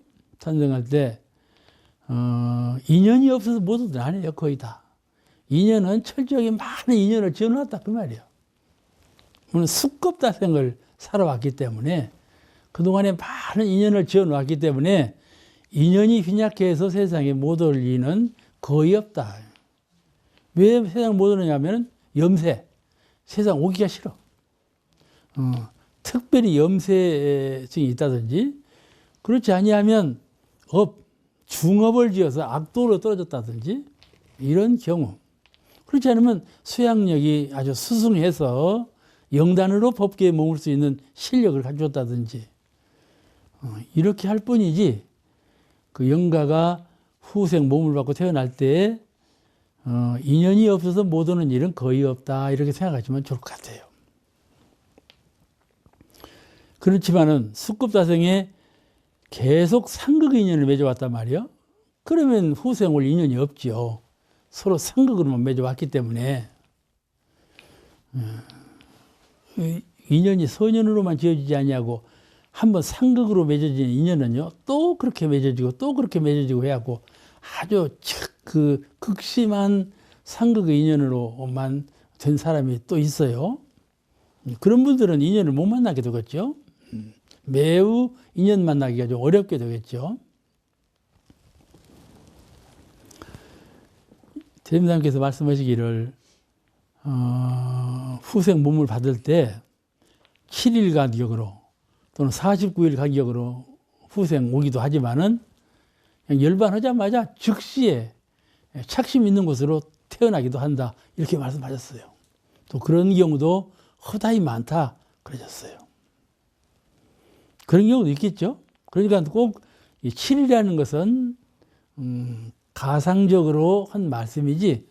인연이 없어서 모두들 안 해요. 거의 다. 인연은 철저하게 많은 인연을 지어놨다 그 말이에요. 우리는 숙급다생을 살아왔기 때문에 그동안에 많은 인연을 지어놨기 때문에 인연이 휘약해서 세상에 못 올 리는 거의 없다. 왜 세상 못 오느냐면 염세. 세상 오기가 싫어. 특별히 염세증이 있다든지 그렇지 아니하면 중업을 지어서 악도로 떨어졌다든지 이런 경우. 그렇지 않으면 수양력이 아주 수승해서 영단으로 법계에 머물 수 있는 실력을 가졌다든지 이렇게 할 뿐이지 그 영가가 후생 몸을 받고 태어날 때 인연이 없어서 못 오는 일은 거의 없다 이렇게 생각하시면 좋을 것 같아요. 그렇지만은 숙급다생에 계속 상극 인연을 맺어왔단 말이에요. 그러면 후생 올 인연이 없죠. 서로 상극으로만 맺어왔기 때문에 인연이 선연으로만 지어지지 아니하고 한번 상극으로 맺어진 인연은요 또 그렇게 맺어지고 또 그렇게 맺어지고 해갖고 아주 그 극심한 상극의 인연으로만 된 사람이 또 있어요. 그런 분들은 인연을 못 만나게 되겠죠. 매우 인연 만나기가 좀 어렵게 되겠죠. 대림사님께서 말씀하시기를 후생 몸을 받을 때 7일 간격으로 또는 49일 간격으로 후생 오기도 하지만은 그냥 열반하자마자 즉시에 착심 있는 곳으로 태어나기도 한다 이렇게 말씀하셨어요. 또 그런 경우도 허다히 많다 그러셨어요. 그런 경우도 있겠죠. 그러니까 꼭 7일이라는 것은 가상적으로 한 말씀이지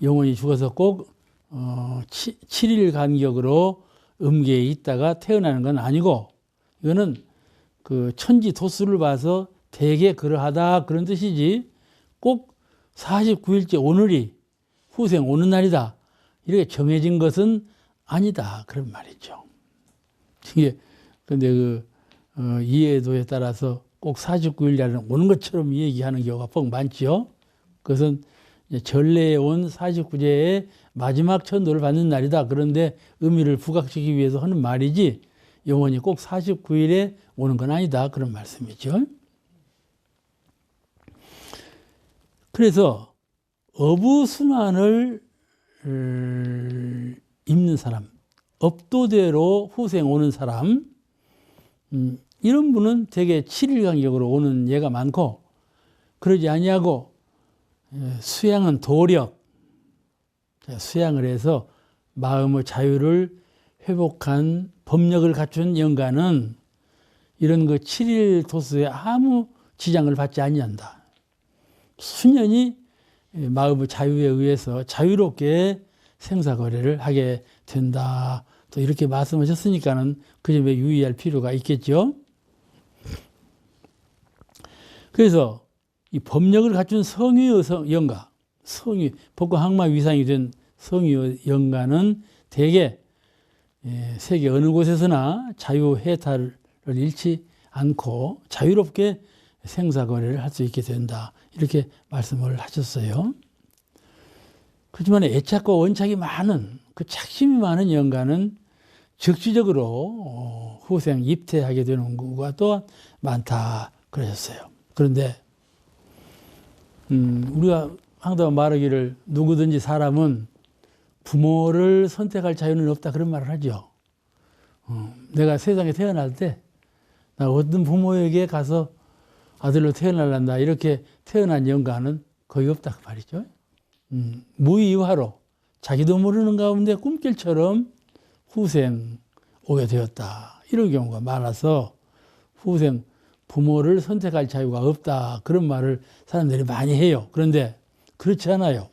영혼이 죽어서 꼭 7일 간격으로 음계에 있다가 태어나는 건 아니고 이거는 그 천지 도수를 봐서 대개 그러하다 그런 뜻이지 꼭 49일째 오늘이 후생 오는 날이다 이렇게 정해진 것은 아니다 그런 말이죠. 이게 근데 그 이해도에 따라서 꼭 49일이라는 오는 것처럼 얘기하는 경우가 퍽 많지요. 그것은 전래에 온 49제의 마지막 천도를 받는 날이다. 그런데 의미를 부각시키기 위해서 하는 말이지 영원히 꼭 49일에 오는 건 아니다. 그런 말씀이죠. 그래서 어부순환을 입는 사람, 업도대로 후생 오는 사람 이런 분은 대개 7일 간격으로 오는 예가 많고 그러지 아니하고 수양은 도력, 수양을 해서 마음의 자유를 회복한 법력을 갖춘 영가는 이런 그 7일 도수에 아무 지장을 받지 아니한다. 수년이 마음의 자유에 의해서 자유롭게 생사거래를 하게 된다. 또 이렇게 말씀하셨으니까는 그 점에 유의할 필요가 있겠죠. 그래서 이 법력을 갖춘 성유의 영가, 성유, 법과 항마 위상이 된 성유의 영가는 대개 세계 어느 곳에서나 자유해탈을 잃지 않고 자유롭게 생사거래를 할 수 있게 된다. 이렇게 말씀을 하셨어요. 그렇지만 애착과 원착이 많은 그 착심이 많은 영가는 즉시적으로 후생 입퇴하게 되는 경우가 또 많다 그러셨어요. 그런데 우리가 항상 말하기를 누구든지 사람은 부모를 선택할 자유는 없다 그런 말을 하죠. 내가 세상에 태어날 때 나 어떤 부모에게 가서 아들로 태어날란다 이렇게 태어난 영가는 거의 없다 그 말이죠. 무의화로 자기도 모르는 가운데 꿈길처럼 후생 오게 되었다 이런 경우가 많아서 후생 부모를 선택할 자유가 없다 그런 말을 사람들이 많이 해요. 그런데 그렇지 않아요.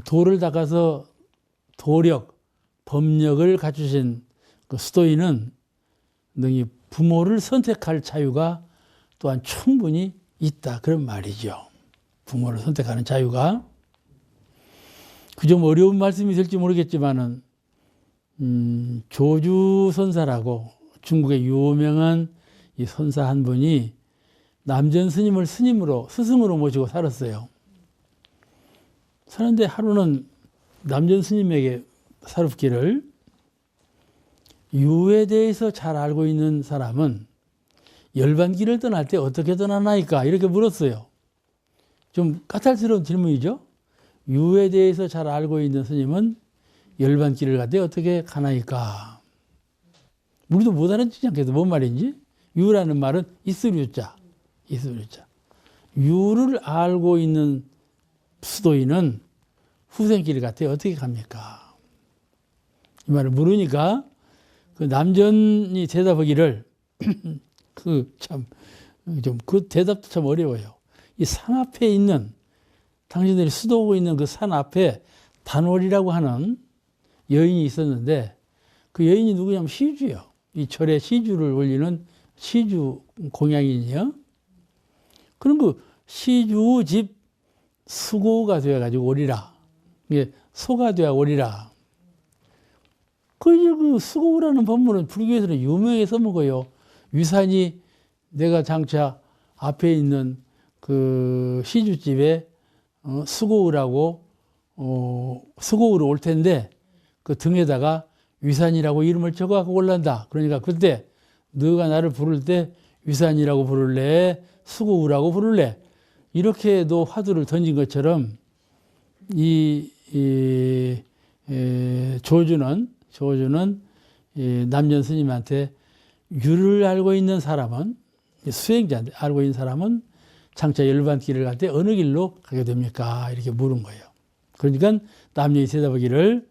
도를 닦아서 도력, 법력을 갖추신 그 수도인은 능히 부모를 선택할 자유가 또한 충분히 있다 그런 말이죠. 부모를 선택하는 자유가. 그 좀 어려운 말씀이 될지 모르겠지만은 조주 선사라고 중국의 유명한 이 선사 한 분이 남전 스님을 스승으로 모시고 살았어요. 사는데 하루는 남전 스님에게 살았기를 유에 대해서 잘 알고 있는 사람은 열반길을 떠날 때 어떻게 떠나나이까? 이렇게 물었어요. 좀 까탈스러운 질문이죠. 유에 대해서 잘 알고 있는 스님은 열반길을 갈 때 어떻게 가나이까? 우리도 못 알아듣지 않겠어. 뭔 말인지? 유라는 말은 있을 유자. 있을 유자. 유를 알고 있는 수도인은 후생길을 갈 때 어떻게 갑니까? 이 말을 물으니까 그 남전이 대답하기를 그 대답도 참 어려워요. 이 산 앞에 있는 당신들이 수도하고 있는 그 산 앞에 단월이라고 하는 여인이 있었는데 그 여인이 누구냐면 시주요. 이 절에 시주를 올리는 시주 공양인이요. 그럼 그 시주 집 수고가 되어가지고 오리라. 이게 소가 되어 오리라. 그 수고라는 법문은 불교에서는 유명하게 써먹어요. 위산이 내가 장차 앞에 있는 그 시주집에 수고우라고 수고우로 올 텐데 그 등에다가 위산이라고 이름을 적어갖고 올란다. 그러니까 그때 너가 나를 부를 때 위산이라고 부를래? 수고우라고 부를래? 이렇게도 화두를 던진 것처럼 조주는 이 남전 스님한테 유를 알고 있는 사람은 수행자인데 알고 있는 사람은 장차 열반길을 갈 때 어느 길로 가게 됩니까? 이렇게 물은 거예요. 그러니까 남녀이 대답하기를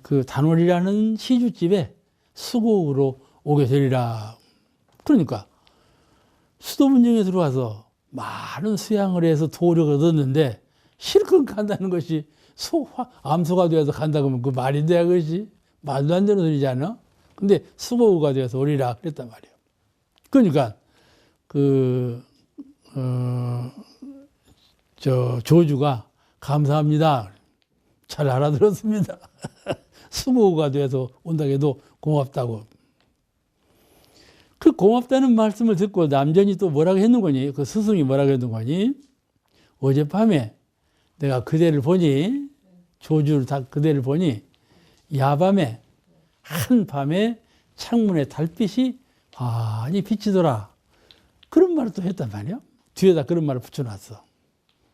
그 단월이라는 시주집에 수고으로 오게 되리라. 그러니까 수도문정에 들어와서 많은 수양을 해서 도력을 얻었는데 실컷 간다는 것이 암소가 되어서 간다 그러면 그 말이 돼야 그것이 말도 안 되는 소리잖아. 근데 수고우가 되어서 오리라 그랬단 말이에요. 그러니까 조주가 감사합니다. 잘 알아들었습니다. 수고가 돼서 온다고 해도 고맙다고. 그 고맙다는 말씀을 듣고 남전이 또 뭐라고 했는 거니? 그 스승이 뭐라고 했는 거니? 어젯밤에 내가 그대를 보니, 조주를 다 그대를 보니, 야밤에, 한밤에 창문에 달빛이 많이 비치더라. 그런 말을 또 했단 말이야. 뒤에다 그런 말을 붙여놨어.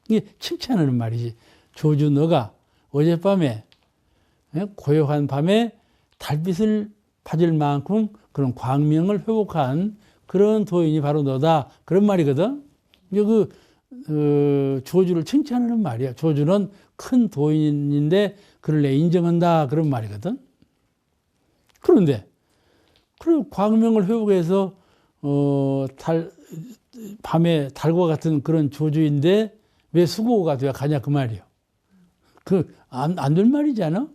이게 칭찬하는 말이지. 조주 너가 어젯밤에 고요한 밤에 달빛을 받을 만큼 그런 광명을 회복한 그런 도인이 바로 너다. 그런 말이거든. 조주를 칭찬하는 말이야. 조주는 큰 도인인데 그를 내 인정한다. 그런 말이거든. 그런데 그 광명을 회복해서 밤에 달과 같은 그런 조주인데 왜 수고가 되어 가냐 그 말이에요. 안 될 말이지 않아?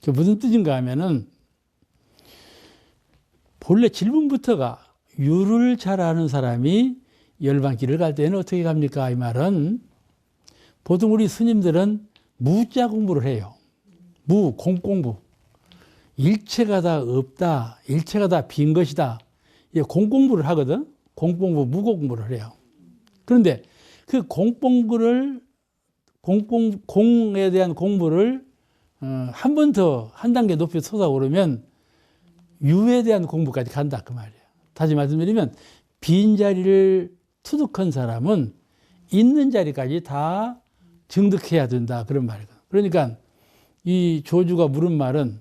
그 무슨 뜻인가 하면은 본래 질문부터가 유를 잘 아는 사람이 열반길을 갈 때는 어떻게 갑니까? 이 말은 보통 우리 스님들은 무자 공부를 해요. 공공부. 일체가 다 없다. 일체가 다 빈 것이다. 공공부를 하거든. 공공부, 무공부를 해요. 그런데 그 공에 대한 공부를 한 번 더 한 단계 높이 솟아오르면 유에 대한 공부까지 간다 그 말이에요. 다시 말씀드리면 빈자리를 투득한 사람은 있는 자리까지 다 증득해야 된다 그런 말이거든요. 그러니까 이 조주가 물은 말은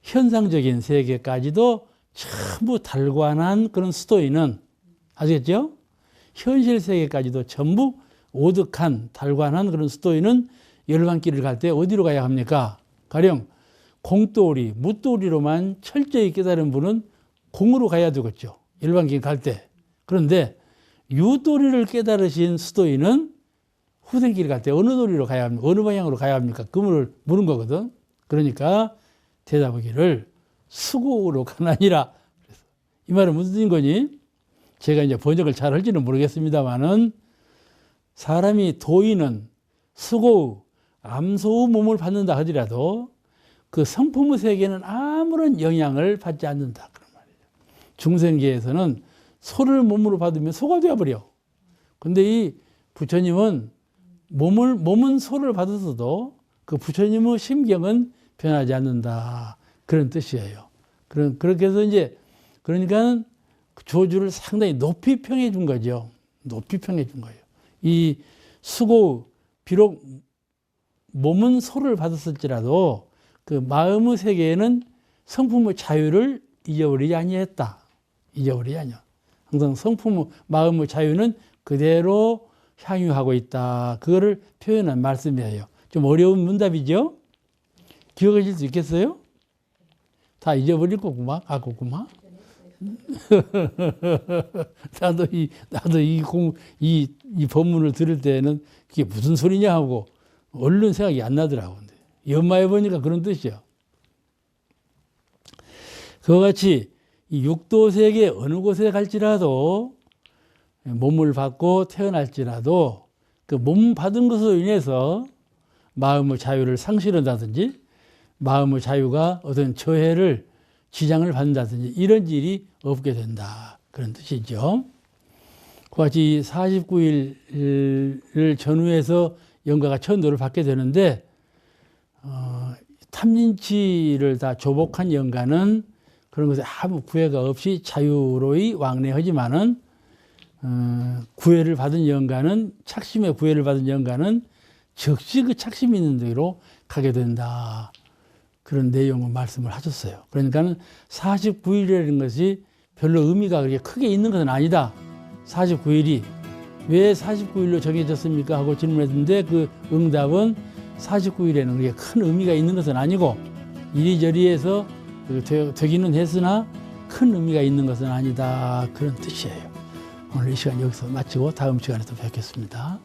현상적인 세계까지도 전부 달관한 그런 수도인은 아시겠죠? 현실 세계까지도 전부 오득한 달관한 그런 수도인은 열반길을 갈 때 어디로 가야 합니까? 가령 공도리, 무도리로만 철저히 깨달은 분은 공으로 가야 되겠죠. 열반길 갈 때. 그런데 유도리를 깨달으신 수도인은 후생길 갈 때 어느 도리로 가야 합니까? 어느 방향으로 가야 합니까? 그 물을 물은 거거든. 그러니까 대답하기를 수고로 가나니라. 이 말은 무슨 뜻인 거니? 제가 이제 번역을 잘 할지는 모르겠습니다만은 사람이 도인은 수고, 암소의 몸을 받는다 하더라도 그 성품의 세계는 아무런 영향을 받지 않는다. 그런 말이에요. 중생계에서는 소를 몸으로 받으면 소가 되어버려. 근데 이 부처님은 몸은 소를 받았어도 그 부처님의 심경은 변하지 않는다. 그런 뜻이에요. 그렇게 해서 이제, 그러니까 조주를 상당히 높이 평해 준 거죠. 높이 평해 준 거예요. 이 수고 비록 몸은 소를 받았을지라도 그 마음의 세계에는 성품의 자유를 잊어버리지 아니했다. 잊어버리지 아니야. 항상 성품의 마음의 자유는 그대로 향유하고 있다. 그거를 표현한 말씀이에요. 좀 어려운 문답이죠? 기억하실 수 있겠어요? 다 잊어버릴 거구만, 가고구만. 나도 이 본문을 들을 때는 그게 무슨 소리냐 하고 얼른 생각이 안 나더라고. 연마해 보니까 그런 뜻이요. 그와 같이 이 육도 세계 어느 곳에 갈지라도 몸을 받고 태어날지라도 그 몸 받은 것으로 인해서 마음의 자유를 상실한다든지 마음의 자유가 어떤 저해를 지장을 받는다든지 이런 일이 없게 된다. 그런 뜻이죠. 그와 같이 49일을 전후해서 영가가 천도를 받게 되는데 탐진치를 다 조복한 영가는 그런 것에 아무 구애가 없이 자유로이 왕래하지만은 구애를 받은 영가는 착심의 구애를 받은 영가는 즉시 그 착심이 있는 대로 가게 된다. 그런 내용을 말씀을 하셨어요. 그러니까는 49일이라는 것이 별로 의미가 그렇게 크게 있는 것은 아니다. 49일이 왜 49일로 정해졌습니까? 하고 질문했는데 그 응답은 49일에는 그렇게 큰 의미가 있는 것은 아니고 이리저리해서 되기는 했으나 큰 의미가 있는 것은 아니다. 그런 뜻이에요. 오늘 이 시간 여기서 마치고 다음 시간에 또 뵙겠습니다.